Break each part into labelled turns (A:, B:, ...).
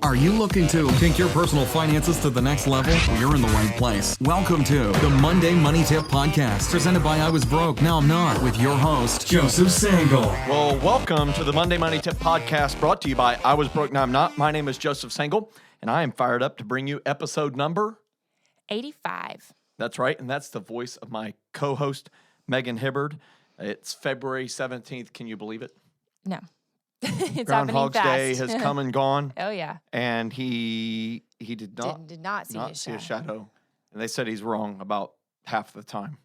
A: Are you looking to take your personal finances to the next level? Well, you're in the right place. Welcome to the Monday Money Tip Podcast, presented by I Was Broke, Now I'm Not, with your host, Joseph Sangle.
B: Well, welcome to the Monday Money Tip Podcast, brought to you by I Was Broke, Now I'm Not. My name is Joseph Sangle, and I am fired up to bring you episode number
C: 85.
B: That's right, and that's the voice of my co-host, Megan Hibbard. It's February 17th. Can you believe it?
C: No. It's
B: Groundhog's
C: happening fast.
B: Day has come and gone.
C: Oh, yeah.
B: And he did not
C: see
B: a shadow. And they said he's wrong about half the time.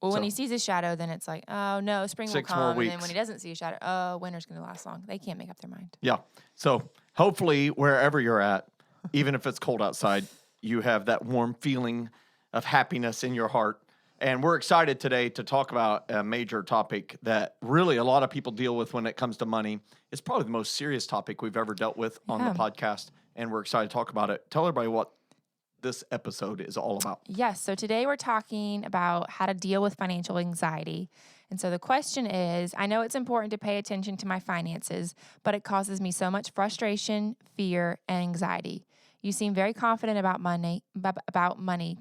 C: Well, when he sees a shadow, then it's like, oh, no, spring will
B: 6
C: come.
B: more
C: And
B: weeks.
C: then when he doesn't see a shadow, oh, winter's going to last long. They can't make up their mind.
B: Yeah. So hopefully, wherever you're at, even if it's cold outside, you have that warm feeling of happiness in your heart. And we're excited today to talk about a major topic that really a lot of people deal with when it comes to money. It's probably the most serious topic we've ever dealt with on the podcast, and we're excited to talk about it. Tell everybody what this episode is all about.
C: Yes. So today we're talking about how to deal with financial anxiety. And so the question is, I know it's important to pay attention to my finances, but it causes me so much frustration, fear, and anxiety. You seem very confident about money.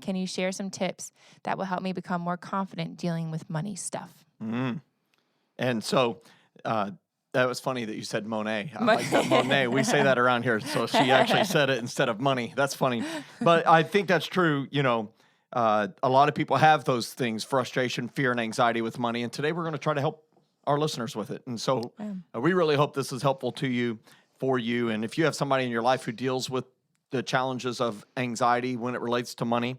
C: Can you share some tips that will help me become more confident dealing with money stuff?
B: Mm. And so that was funny that you said Monet. I like that Monet. We say that around here. So she actually said it instead of money. That's funny. But I think that's true. You know, a lot of people have those things, frustration, fear, and anxiety with money. And today we're going to try to help our listeners with it. And so we really hope this is helpful to you, for you. And if you have somebody in your life who deals with the challenges of anxiety when it relates to money,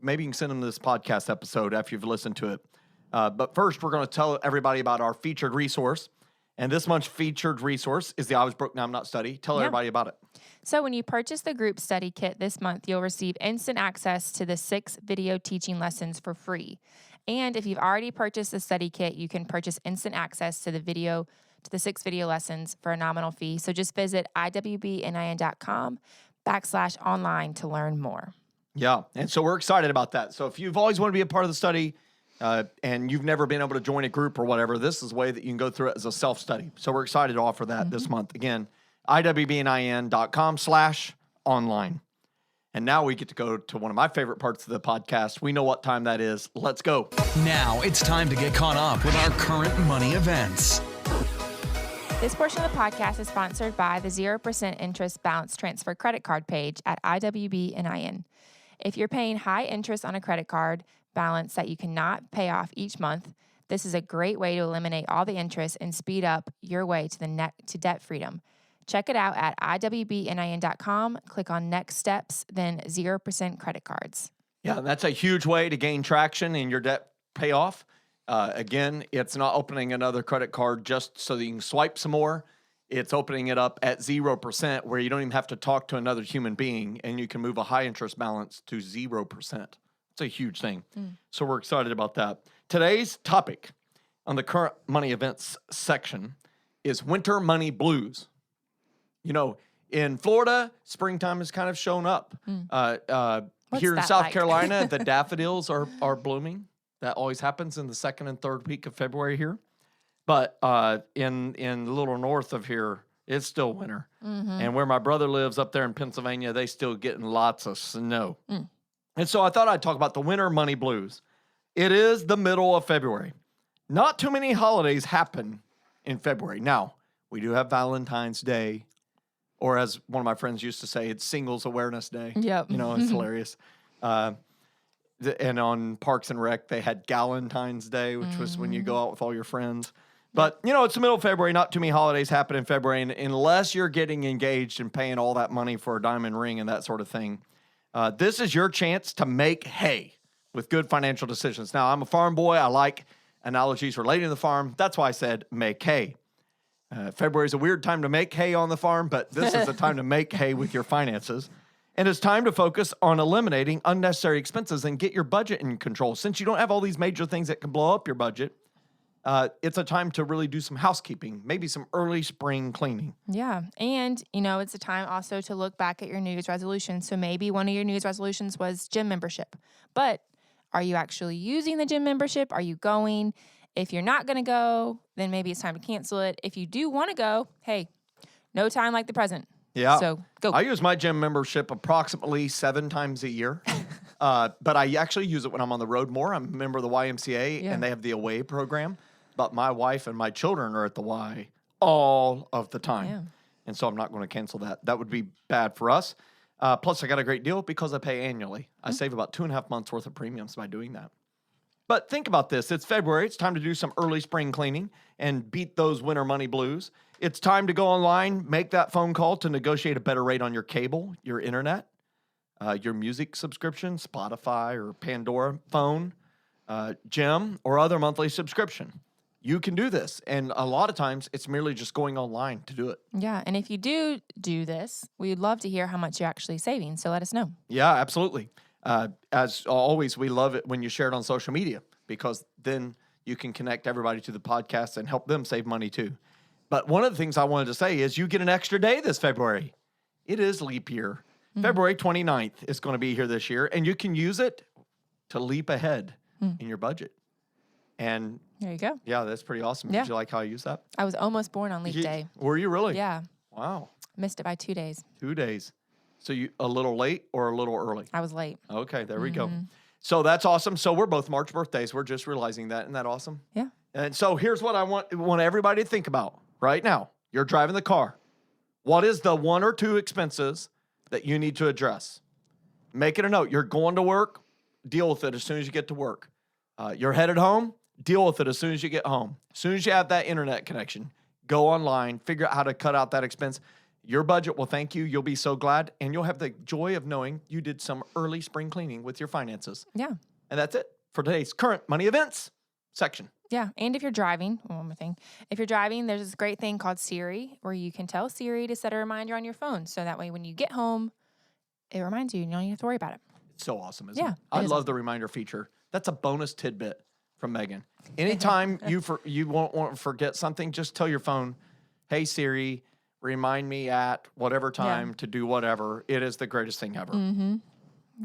B: maybe you can send them this podcast episode after you've listened to it. But first, we're going to tell everybody about our featured resource. And this month's featured resource is the I Was Broke, Now I'm Not study. Tell everybody about it.
C: So when you purchase the group study kit this month, you'll receive instant access to the 6 video teaching lessons for free. And if you've already purchased the study kit, you can purchase instant access to the 6 video lessons for a nominal fee. So just visit iwbnin.com/online to learn more.
B: Yeah, and so we're excited about that. So if you've always wanted to be a part of the study and you've never been able to join a group or whatever, this is a way that you can go through it as a self-study. So we're excited to offer that this month. Again, iwbnin.com/online. And now we get to go to one of my favorite parts of the podcast. We know what time that is. Let's go.
A: Now it's time to get caught up with our current money events.
C: This portion of the podcast is sponsored by the 0% interest balance transfer credit card page at iwbnin. If you're paying high interest on a credit card balance that you cannot pay off each month, this is a great way to eliminate all the interest and speed up your way to debt freedom. Check it out at iwbnin.com. Click on Next Steps, then 0% credit cards.
B: Yeah, that's a huge way to gain traction in your debt payoff. Again, it's not opening another credit card just so that you can swipe some more. It's opening it up at 0% where you don't even have to talk to another human being, and you can move a high interest balance to 0%. It's a huge thing. So we're excited about that. Today's topic on the current money events section is winter money blues. You know, in Florida, springtime has kind of shown up. Here in South Carolina, the daffodils are blooming. That always happens in the second and third week of February here. But in a little north of here, it's still winter. And where my brother lives up there in Pennsylvania, they still getting lots of snow. And so I thought I'd talk about the winter money blues. It is the middle of February. Not too many holidays happen in February. Now, we do have Valentine's Day, or as one of my friends used to say, it's Singles Awareness Day.
C: Yep.
B: You know, it's hilarious. And on Parks and Rec, they had Galentine's Day, which was when you go out with all your friends. But, you know, it's the middle of February. Not too many holidays happen in February. And unless you're getting engaged and paying all that money for a diamond ring and that sort of thing, this is your chance to make hay with good financial decisions. Now, I'm a farm boy. I like analogies relating to the farm. That's why I said make hay. February is a weird time to make hay on the farm, but this is the time to make hay with your finances. And it's time to focus on eliminating unnecessary expenses and get your budget in control. Since you don't have all these major things that can blow up your budget, it's a time to really do some housekeeping, maybe some early spring cleaning.
C: Yeah. And, you know, it's a time also to look back at your New Year's resolutions. So maybe one of your New Year's resolutions was gym membership. But are you actually using the gym membership? Are you going? If you're not going to go, then maybe it's time to cancel it. If you do want to go, hey, no time like the present.
B: Yeah.
C: So go.
B: I use my gym membership approximately 7 times a year. But I actually use it when I'm on the road more. I'm a member of the YMCA,
C: Yeah.
B: and they have the away program. But my wife and my children are at the Y all of the time.
C: Yeah.
B: And so I'm not going to cancel that. That would be bad for us. Plus, I got a great deal because I pay annually. I save about 2.5 months worth of premiums by doing that. But think about this. It's February. It's time to do some early spring cleaning and beat those winter money blues. It's time to go online, make that phone call to negotiate a better rate on your cable, your internet, your music subscription, Spotify or Pandora phone, gym, or other monthly subscription. You can do this. And a lot of times it's merely just going online to do it.
C: Yeah. And if you do this, we'd love to hear how much you're actually saving. So let us know.
B: Yeah, absolutely. As always, we love it when you share it on social media because then you can connect everybody to the podcast and help them save money too. But one of the things I wanted to say is you get an extra day this February. It is leap year. February 29th is going to be here this year, and you can use it to leap ahead in your budget. And
C: There you go.
B: yeah, that's pretty awesome.
C: Yeah.
B: Did you like how I use that?
C: I was almost born on leap day.
B: Were you really?
C: Yeah.
B: Wow.
C: Missed it by 2 days.
B: 2 days. So you a little late or a little early?
C: I was late.
B: Okay, there we go. So that's awesome. So we're both March birthdays. We're just realizing that. Isn't that awesome?
C: Yeah.
B: And so here's what I want everybody to think about right now. You're driving the car. What is the 1 or 2 expenses that you need to address? Make it a note. You're going to work. Deal with it as soon as you get to work. You're headed home. Deal with it as soon as you get home. As soon as you have that internet connection, go online, figure out how to cut out that expense. Your budget will thank you. You'll be so glad, and you'll have the joy of knowing you did some early spring cleaning with your finances.
C: Yeah.
B: And that's it for today's current money events section.
C: Yeah. And if you're driving, one more thing. If you're driving, there's this great thing called Siri where you can tell Siri to set a reminder on your phone. So that way when you get home, it reminds you and you don't have to worry about it.
B: It's so awesome, isn't
C: Yeah,
B: it? I
C: it is
B: love
C: awesome.
B: the reminder feature. That's a bonus tidbit from Megan. Anytime you won't want to forget something, just tell your phone, hey, Siri, remind me at whatever time to do whatever. It is the greatest thing ever.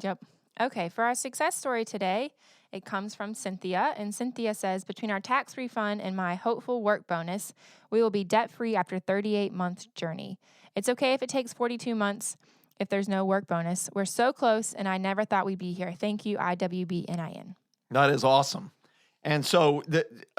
C: Yep. Okay. For our success story today, it comes from Cynthia. And Cynthia says, between our tax refund and my hopeful work bonus, we will be debt-free after 38-month journey. It's okay if it takes 42 months if there's no work bonus. We're so close, and I never thought we'd be here. Thank you, IWBNIN.
B: That is awesome. And so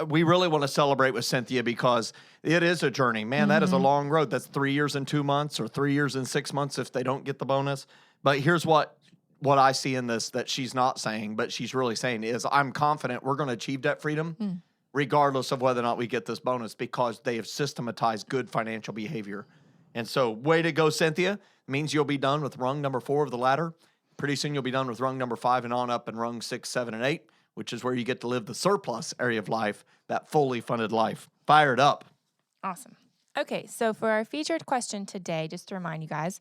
B: we really want to celebrate with Cynthia because it is a journey. Man, that is a long road. That's 3 years and 2 months or 3 years and 6 months if they don't get the bonus. But here's what I see in this that she's not saying, but she's really saying is I'm confident we're going to achieve debt freedom regardless of whether or not we get this bonus because they have systematized good financial behavior. And so way to go, Cynthia. Means you'll be done with rung number 4 of the ladder. Pretty soon you'll be done with rung number 5 and on up and rung 6, 7, and 8, which is where you get to live the surplus area of life, that fully funded life. Fired up.
C: Awesome. Okay, so for our featured question today, just to remind you guys,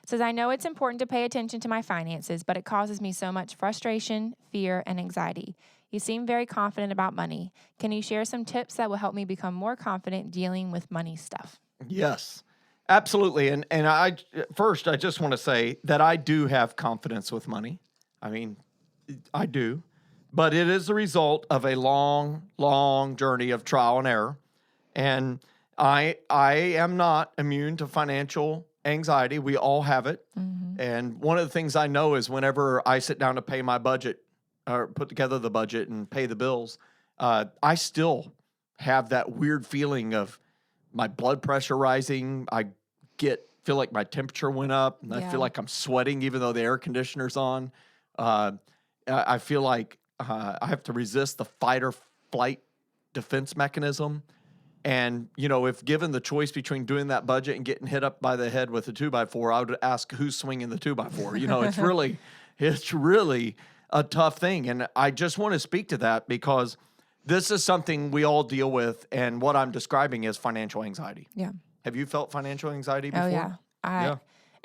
C: it says, I know it's important to pay attention to my finances, but it causes me so much frustration, fear, and anxiety. You seem very confident about money. Can you share some tips that will help me become more confident dealing with money stuff?
B: Yes, absolutely. And I just want to say that I do have confidence with money. I mean, I do. But it is the result of a long, long journey of trial and error. And I am not immune to financial anxiety. We all have it. And one of the things I know is whenever I sit down to pay my budget or put together the budget and pay the bills, I still have that weird feeling of my blood pressure rising. I feel like my temperature went up and I feel like I'm sweating even though the air conditioner's on. I feel like I have to resist the fight or flight defense mechanism. And, you know, if given the choice between doing that budget and getting hit up by the head with a 2x4, I would ask who's swinging the 2x4. You know, it's really a tough thing. And I just want to speak to that because this is something we all deal with. And what I'm describing is financial anxiety.
C: Yeah.
B: Have you felt financial anxiety before?
C: Oh, yeah.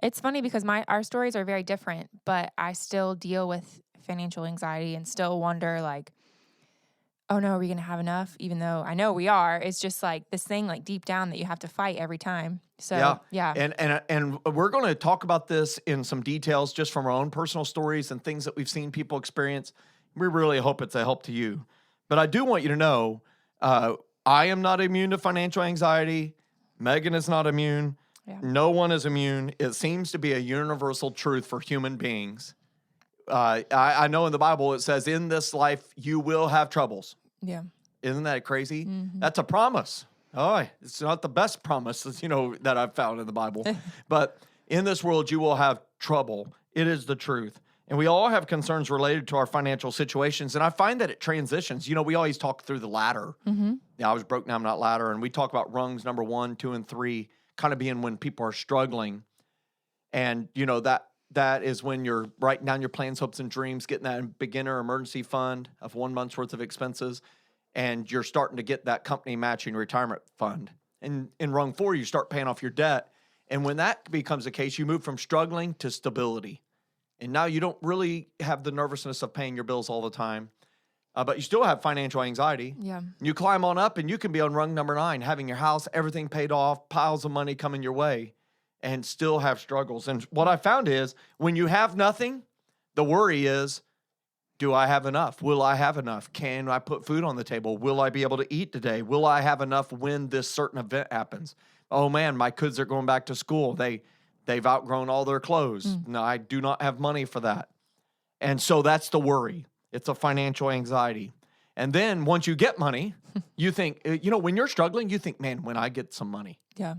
C: It's funny because our stories are very different, but I still deal with financial anxiety and still wonder, like, oh no, are we going to have enough? Even though I know we are, it's just like this thing like deep down that you have to fight every time. So, yeah.
B: And we're going to talk about this in some details just from our own personal stories and things that we've seen people experience. We really hope it's a help to you. But I do want you to know, I am not immune to financial anxiety. Megan is not immune.
C: Yeah.
B: No one is immune. It seems to be a universal truth for human beings. I know in the Bible it says, in this life you will have troubles.
C: Yeah.
B: Isn't that crazy?
C: Mm-hmm.
B: That's a promise. Oh, it's not the best promise, that I've found in the Bible. But in this world you will have trouble. It is the truth. And we all have concerns related to our financial situations. And I find that it transitions. We always talk through the ladder.
C: Mm-hmm.
B: Yeah, I was broke, now I'm not ladder. And we talk about rungs number 1, 2, and 3 kind of being when people are struggling. And, that is when you're writing down your plans, hopes, and dreams, getting that beginner emergency fund of 1 month's worth of expenses, and you're starting to get that company matching retirement fund. And in rung 4, you start paying off your debt. And when that becomes the case, you move from struggling to stability. And now you don't really have the nervousness of paying your bills all the time, but you still have financial anxiety.
C: Yeah.
B: You climb on up and you can be on rung number 9, having your house, everything paid off, piles of money coming your way, and still have struggles. And what I found is when you have nothing, the worry is, do I have enough? Will I have enough? Can I put food on the table? Will I be able to eat today? Will I have enough when this certain event happens? Oh man, my kids are going back to school. They've outgrown all their clothes. No, I do not have money for that. And so that's the worry. It's a financial anxiety. And then once you get money, you think, when you're struggling, you think, man, when I get some money,
C: Yeah.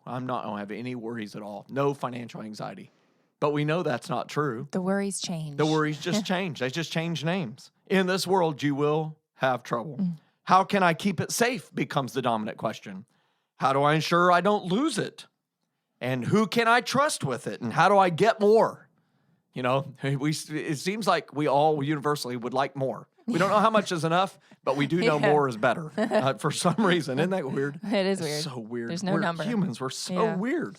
B: I don't have any worries at all. No financial anxiety. But we know that's not true.
C: The worries change.
B: The worries just change. They just change names. In this world, you will have trouble. How can I keep it safe becomes the dominant question. How do I ensure I don't lose it? And who can I trust with it? And how do I get more? It seems like we all universally would like more. We don't know how much is enough, but we do know more is better for some reason. Isn't that weird?
C: It is
B: It's
C: weird.
B: so weird.
C: There's no
B: We're
C: number.
B: Humans, we're so
C: Yeah.
B: weird.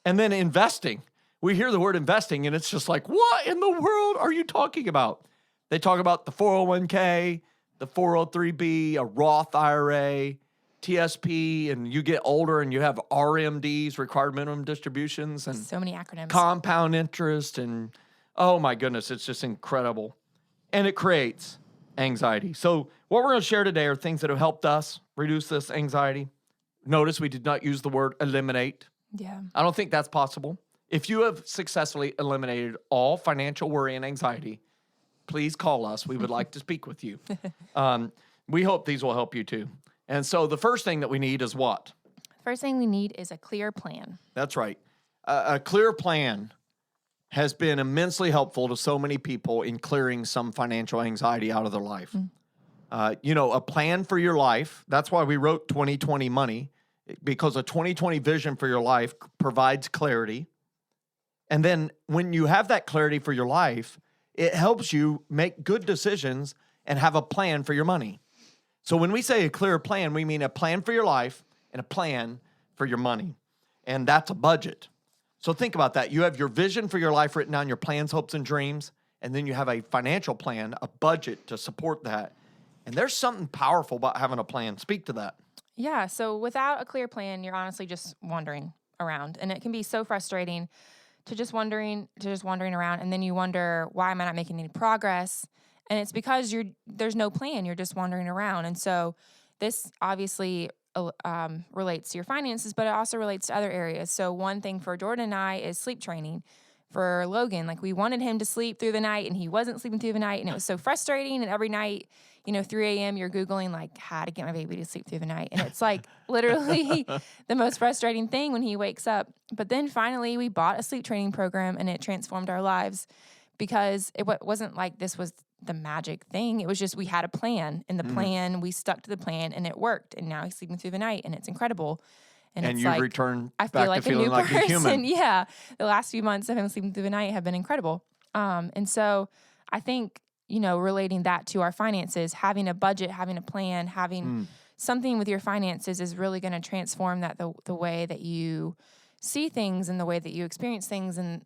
B: And then investing. We hear the word investing, and it's just like, what in the world are you talking about? They talk about the 401k, the 403b, a Roth IRA, TSP, and you get older and you have RMDs, required minimum distributions, and
C: So many acronyms.
B: compound interest, and oh my goodness, it's just incredible. And it creates anxiety. So what we're going to share today are things that have helped us reduce this anxiety. Notice we did not use the word eliminate.
C: Yeah.
B: I don't think that's possible. If you have successfully eliminated all financial worry and anxiety, please call us. We would like to speak with you. We hope these will help you too. And so the first thing that we need is what?
C: First thing we need is a clear plan.
B: That's right. A clear plan has been immensely helpful to so many people in clearing some financial anxiety out of their life. A plan for your life. That's why we wrote 2020 Money, because a 2020 vision for your life provides clarity. And then when you have that clarity for your life, it helps you make good decisions and have a plan for your money. So when we say a clear plan, we mean a plan for your life and a plan for your money. And that's a budget. So think about that. You have your vision for your life written down, your plans, hopes, and dreams, and then you have a financial plan, a budget to support that. And there's something powerful about having a plan. Speak to that.
C: Yeah. So without a clear plan, you're honestly just wandering around. And it can be so frustrating to just wandering around. And then you wonder, why am I not making any progress? And it's because there's no plan. You're just wandering around. And so this obviously relates to your finances, but it also relates to other areas. So one thing for Jordan and I is sleep training. For Logan, we wanted him to sleep through the night, and he wasn't sleeping through the night, and it was so frustrating. And every night, 3 a.m., you're Googling, how to get my baby to sleep through the night. And it's literally the most frustrating thing when he wakes up. But then finally, we bought a sleep training program, and it transformed our lives because it wasn't like this was the magic thing. It was just we had a plan, and the plan, we stuck to the plan, and it worked. And now he's sleeping through the night, and it's incredible. And it's
B: you've returned
C: I
B: back
C: feel like
B: to feeling
C: a new
B: like
C: person.
B: a human.
C: Yeah. The last few months of him sleeping through the night have been incredible. And so I think, relating that to our finances, having a budget, having a plan, having something with your finances is really going to transform that the way that you see things and the way that you experience things, and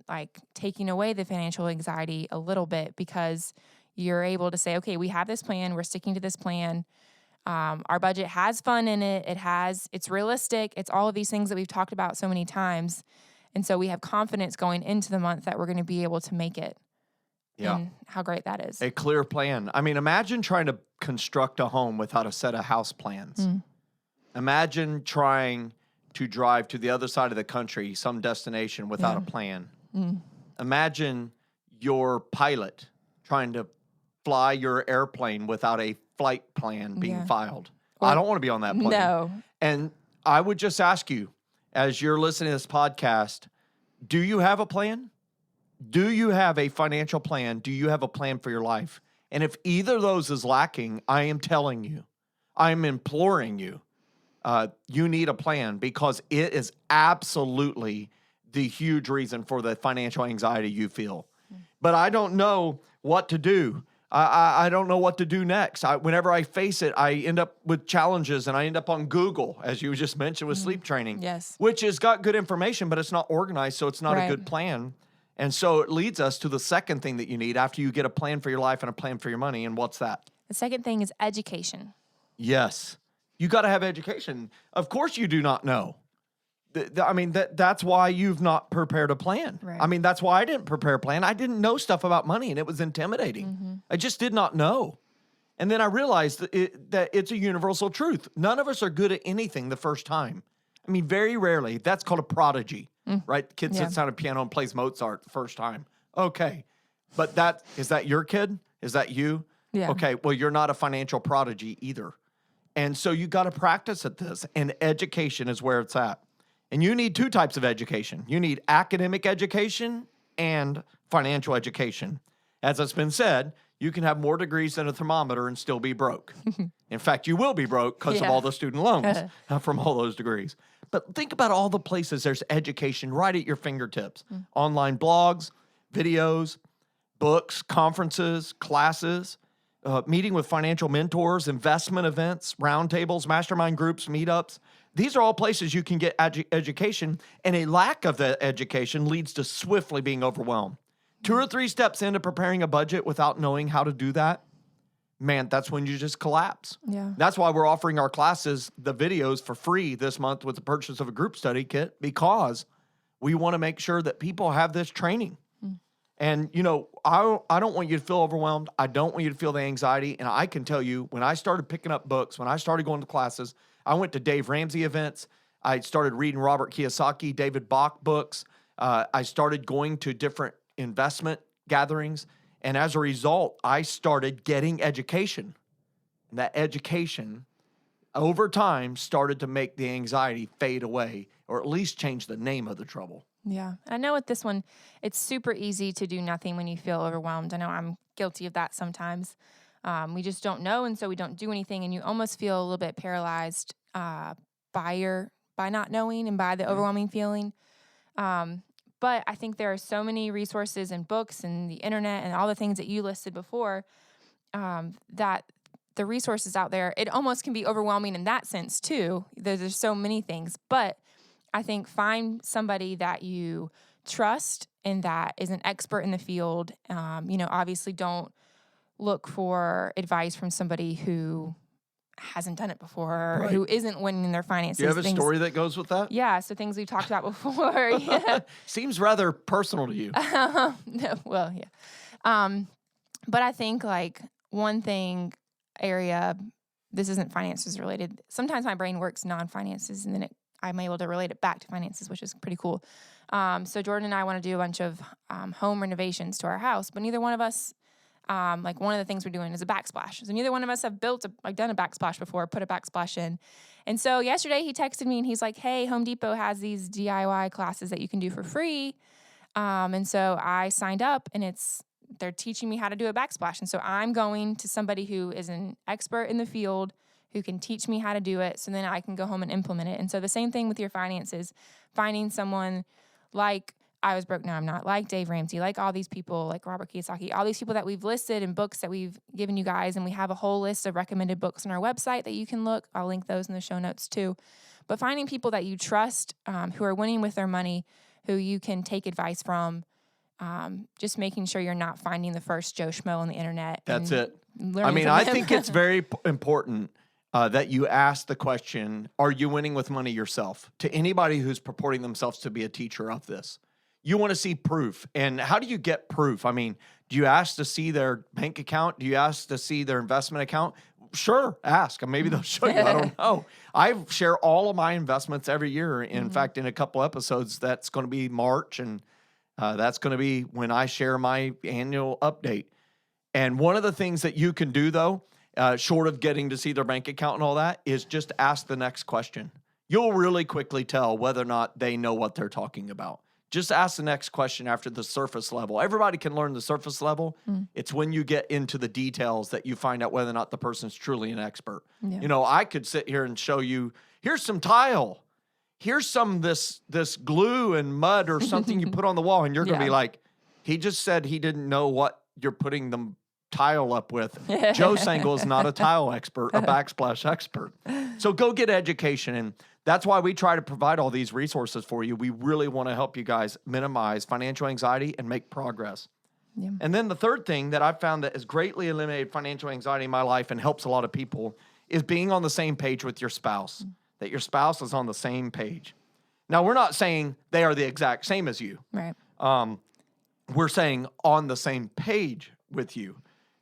C: taking away the financial anxiety a little bit, because you're able to say, okay, we have this plan. We're sticking to this plan. Our budget has fun in it. It's realistic. It's all of these things that we've talked about so many times. And so we have confidence going into the month that we're going to be able to make it.
B: Yeah.
C: And how great that is.
B: A clear plan. I mean, imagine trying to construct a home without a set of house plans. Imagine trying to drive to the other side of the country, some destination, without a plan. Imagine your pilot trying to fly your airplane without a flight plan being filed. I don't want to be on that plane.
C: No.
B: And I would just ask you, as you're listening to this podcast, do you have a plan? Do you have a financial plan? Do you have a plan for your life? And if either of those is lacking, I am telling you, I am imploring you, you need a plan, because it is absolutely the huge reason for the financial anxiety you feel. But I don't know what to do. I don't know what to do next. Whenever I face it, I end up with challenges, and I end up on Google, as you just mentioned with sleep training, which has got good information, but it's not organized, so it's not a good plan. And so it leads us to the second thing that you need after you get a plan for your life and a plan for your money. And what's that?
C: The second thing is education.
B: Yes. You got to have education. Of course you do not know. I mean, that's why you've not prepared a plan.
C: Right.
B: I mean, that's why I didn't prepare a plan. I didn't know stuff about money, and it was intimidating. I just did not know. And then I realized that it's a universal truth. None of us are good at anything the first time. I mean, very rarely. That's called a prodigy, right? The kid sits down at a piano and plays Mozart the first time. Okay. But is that your kid? Is that you?
C: Yeah.
B: Okay. Well, you're not a financial prodigy either. And so you got to practice at this, and education is where it's at. And you need two types of education. You need academic education and financial education. As it's been said, you can have more degrees than a thermometer and still be broke. In fact, you will be broke because of all the student loans from all those degrees. But think about all the places there's education right at your fingertips. Online blogs, videos, books, conferences, classes, meeting with financial mentors, investment events, roundtables, mastermind groups, meetups. These are all places you can get education, and a lack of that education leads to swiftly being overwhelmed. 2 or 3 steps into preparing a budget without knowing how to do that, man, that's when you just collapse.
C: Yeah.
B: That's why we're offering our classes, the videos, for free this month with the purchase of a group study kit, because we want to make sure that people have this training. And, you know, I don't want you to feel overwhelmed. I don't want you to feel the anxiety. And I can tell you, when I started picking up books, when I started going to classes, I went to Dave Ramsey events. I started reading Robert Kiyosaki, David Bach books. I started going to different investment gatherings. And as a result, I started getting education. And that education, over time, started to make the anxiety fade away, or at least change the name of the trouble.
C: Yeah. I know with this one, it's super easy to do nothing when you feel overwhelmed. I know I'm guilty of that sometimes. We just don't know, and so we don't do anything, and you almost feel a little bit paralyzed by not knowing and by the overwhelming feeling. But I think there are so many resources and books and the internet and all the things that you listed before, that the resources out there, it almost can be overwhelming in that sense too. There's so many things, but I think find somebody that you trust and that is an expert in the field. Obviously don't look for advice from somebody who hasn't done it before, or who isn't winning their finances.
B: Do you have a story that goes with that?
C: Yeah, so things we've talked about before. Yeah.
B: Seems rather personal to you.
C: Well, yeah. But I think like one area, this isn't finances related. Sometimes my brain works non-finances, and then I'm able to relate it back to finances, which is pretty cool. So Jordan and I want to do a bunch of home renovations to our house, but neither one of us, like one of the things we're doing is a backsplash. So neither one of us have done a backsplash before, put a backsplash in. And so yesterday he texted me and he's like, hey, Home Depot has these DIY classes that you can do for free. And so I signed up, and they're teaching me how to do a backsplash. And so I'm going to somebody who is an expert in the field, who can teach me how to do it, so then I can go home and implement it. And so the same thing with your finances, finding someone like I Was Broke Now I'm Not, like Dave Ramsey, like all these people, like Robert Kiyosaki, all these people that we've listed in books that we've given you guys, and we have a whole list of recommended books on our website that you can look. I'll link those in the show notes too. But finding people that you trust, who are winning with their money, who you can take advice from, just making sure you're not finding the first Joe Schmo on the internet.
B: That's it. I think it's very important that you ask the question, are you winning with money yourself? To anybody who's purporting themselves to be a teacher of this, you want to see proof. And how do you get proof? I mean, do you ask to see their bank account? Do you ask to see their investment account? Sure, ask. Maybe they'll show you. I don't know. I share all of my investments every year. In fact, in a couple episodes, that's going to be March, and that's going to be when I share my annual update. And one of the things that you can do, though, short of getting to see their bank account and all that, is just ask the next question. You'll really quickly tell whether or not they know what they're talking about. Just ask the next question after the surface level. Everybody can learn the surface level. It's when you get into the details that you find out whether or not the person's truly an expert.
C: Yeah.
B: You know, I could sit here and show you, here's some tile. Here's some this glue and mud or something you put on the wall. And you're going to be like, he just said he didn't know what you're putting the tile up with. Joe Sangle is not a tile expert, a backsplash expert. So go get education. And that's why we try to provide all these resources for you. We really want to help you guys minimize financial anxiety and make progress.
C: Yeah.
B: And then the third thing that I've found that has greatly eliminated financial anxiety in my life and helps a lot of people is being on the same page with your spouse, that your spouse is on the same page. Now, we're not saying they are the exact same as you.
C: Right.
B: We're saying on the same page with you.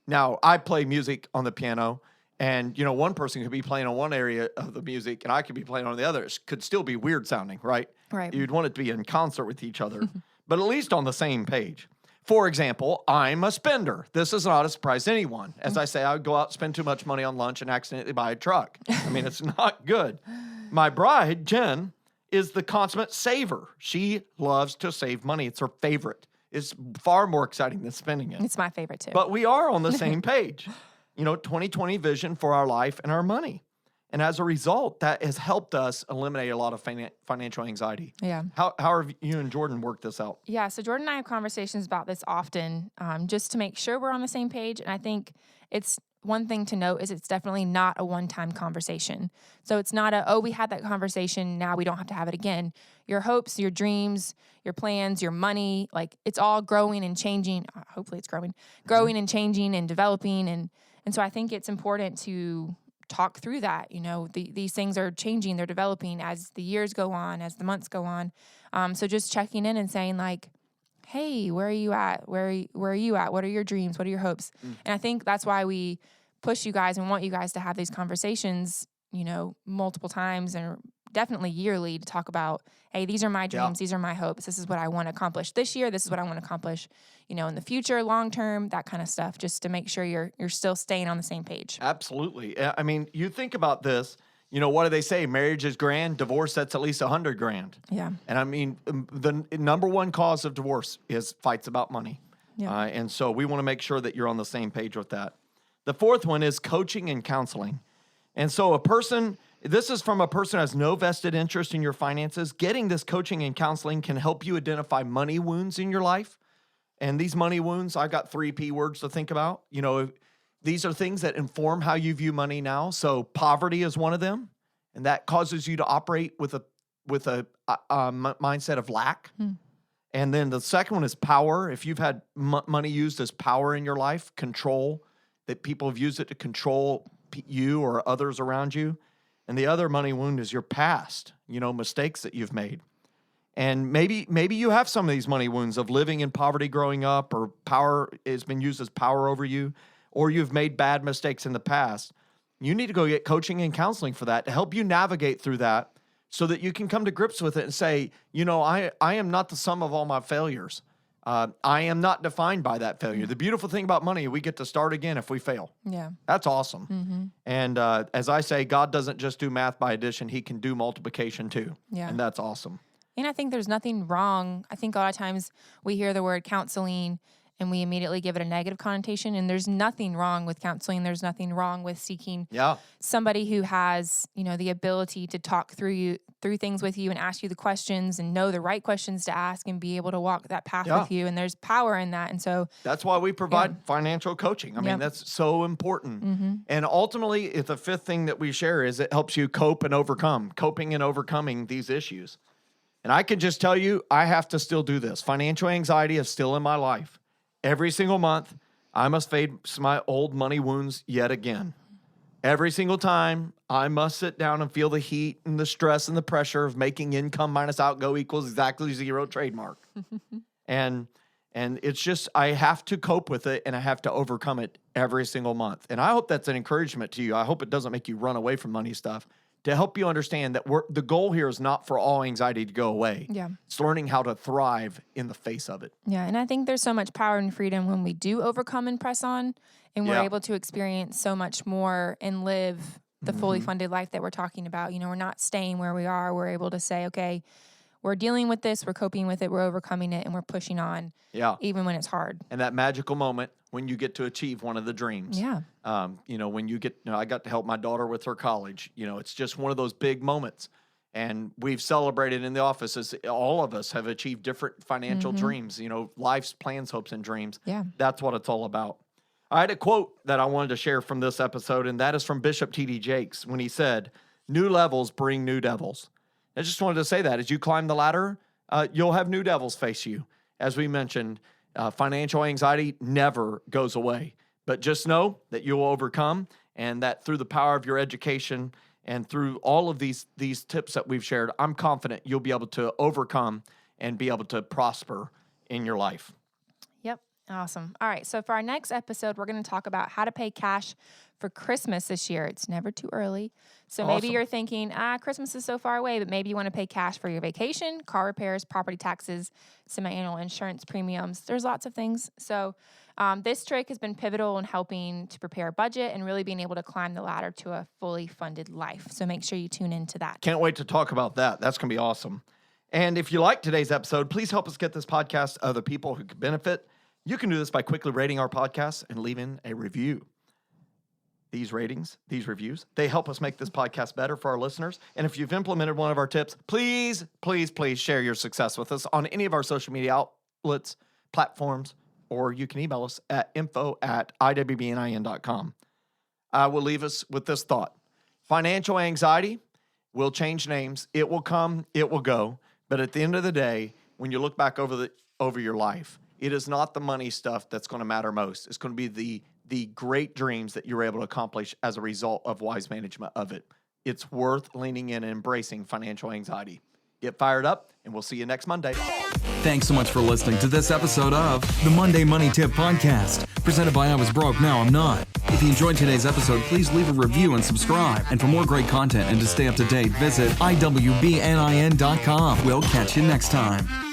B: Now, I play music on the piano, and, you know, one person could be playing on one area of the music, and I could be playing on the other. It could still be weird sounding, right?
C: Right.
B: You'd want it to be in concert with each other, but at least on the same page. For example, I'm a spender. This is not a surprise to anyone. As I say, I would go out and spend too much money on lunch and accidentally buy a truck. I mean, it's not good. My bride, Jen, is the consummate saver. She loves to save money. It's her favorite. It's far more exciting than spending it.
C: It's my favorite too.
B: But we are on the same page. You know, 2020 vision for our life and our money. And as a result, that has helped us eliminate a lot of financial anxiety.
C: Yeah.
B: How have you and Jordan worked this out?
C: Yeah, so Jordan and I have conversations about this often, just to make sure we're on the same page. And I think it's one thing to note is it's definitely not a one-time conversation. So it's not we had that conversation, now we don't have to have it again. Your hopes, your dreams, your plans, your money, like it's all growing and changing. Hopefully it's growing and changing and developing. And so I think it's important to talk through that. You know, these things are changing, they're developing as the years go on, as the months go on. So just checking in and saying like, hey, where are you at? Where are you at? What are your dreams? What are your hopes? And I think that's why we push you guys and want you guys to have these conversations, you know, multiple times and definitely yearly to talk about, hey, these are my dreams. These are my hopes. This is what I want to accomplish this year. This is what I want to accomplish, you know, in the future, long term, that kind of stuff, just to make sure you're still staying on the same page.
B: Absolutely. I mean, you think about this, you know, what do they say? Marriage is grand. Divorce, that's at least $100,000.
C: Yeah.
B: And I mean, the number one cause of divorce is fights about money.
C: Yeah.
B: And so we want to make sure that you're on the same page with that. The fourth one is coaching and counseling. And so this is from a person who has no vested interest in your finances. Getting this coaching and counseling can help you identify money wounds in your life. And these money wounds, I've got 3 P words to think about. You know, these are things that inform how you view money now. So poverty is one of them, and that causes you to operate with a mindset of lack. And then the second one is power. If you've had money used as power in your life, control, that people have used it to control you or others around you. And the other money wound is your past, you know, mistakes that you've made. And maybe you have some of these money wounds of living in poverty growing up, or power has been used as power over you, or you've made bad mistakes in the past. You need to go get coaching and counseling for that to help you navigate through that so that you can come to grips with it and say, you know, I am not the sum of all my failures. I am not defined by that failure. The beautiful thing about money, we get to start again if we fail.
C: Yeah.
B: That's awesome. And as I say, God doesn't just do math by addition. He can do multiplication too.
C: Yeah.
B: And that's awesome.
C: And I think there's nothing wrong. I think a lot of times we hear the word counseling and we immediately give it a negative connotation. And there's nothing wrong with counseling. There's nothing wrong with seeking somebody who has, you know, the ability to talk through things with you and ask you the questions and know the right questions to ask and be able to walk that path with you. And there's power in that. And so
B: that's why we provide financial coaching. I mean, that's so important. And ultimately, the fifth thing that we share is it helps you coping and overcoming these issues. And I can just tell you, I have to still do this. Financial anxiety is still in my life. Every single month, I must face my old money wounds yet again. Every single time, I must sit down and feel the heat and the stress and the pressure of making income minus outgo equals exactly 0 trademark. And And it's just, I have to cope with it and I have to overcome it every single month. And I hope that's an encouragement to you. I hope it doesn't make you run away from money stuff, to help you understand that the goal here is not for all anxiety to go away.
C: Yeah.
B: It's learning how to thrive in the face of it.
C: Yeah. And I think there's so much power and freedom when we do overcome and press on, and we're able to experience so much more and live the fully funded life that we're talking about. You know, we're not staying where we are. We're able to say, okay, we're dealing with this, we're coping with it, we're overcoming it, and we're pushing on, even when it's hard.
B: And that magical moment when you get to achieve one of the dreams.
C: Yeah.
B: You know, when you get, I got to help my daughter with her college. You know, it's just one of those big moments. And we've celebrated in the office as all of us have achieved different financial dreams, you know, life's plans, hopes, and dreams.
C: Yeah.
B: That's what it's all about. I had a quote that I wanted to share from this episode, and that is from Bishop T.D. Jakes when he said, "New levels bring new devils." I just wanted to say that as you climb the ladder, you'll have new devils face you. As we mentioned, financial anxiety never goes away. But just know that you'll overcome, and that through the power of your education and through all of these tips that we've shared, I'm confident you'll be able to overcome and be able to prosper in your life.
C: Yep. Awesome. All right. So for our next episode, we're going to talk about how to pay cash for Christmas this year. It's never too early. So maybe you're thinking, Christmas is so far away, but maybe you want to pay cash for your vacation, car repairs, property taxes, semi-annual insurance premiums. There's lots of things. So this trick has been pivotal in helping to prepare a budget and really being able to climb the ladder to a fully funded life. So make sure you tune into that.
B: Can't wait to talk about that. That's going to be awesome. And if you like today's episode, please help us get this podcast to other people who could benefit. You can do this by quickly rating our podcast and leaving a review. These ratings, these reviews, they help us make this podcast better for our listeners. And if you've implemented one of our tips, please, please, please share your success with us on any of our social media outlets, platforms, or you can email us at info@iwbnin.com. I will leave us with this thought. Financial anxiety will change names. It will come, it will go. But at the end of the day, when you look back over your life, it is not the money stuff that's going to matter most. It's going to be the great dreams that you're able to accomplish as a result of wise management of it. It's worth leaning in and embracing financial anxiety. Get fired up, and we'll see you next Monday.
A: Thanks so much for listening to this episode of the Monday Money Tip Podcast, presented by I Was Broke, Now I'm Not. If you enjoyed today's episode, please leave a review and subscribe. And for more great content and to stay up to date, visit iwbnin.com. We'll catch you next time.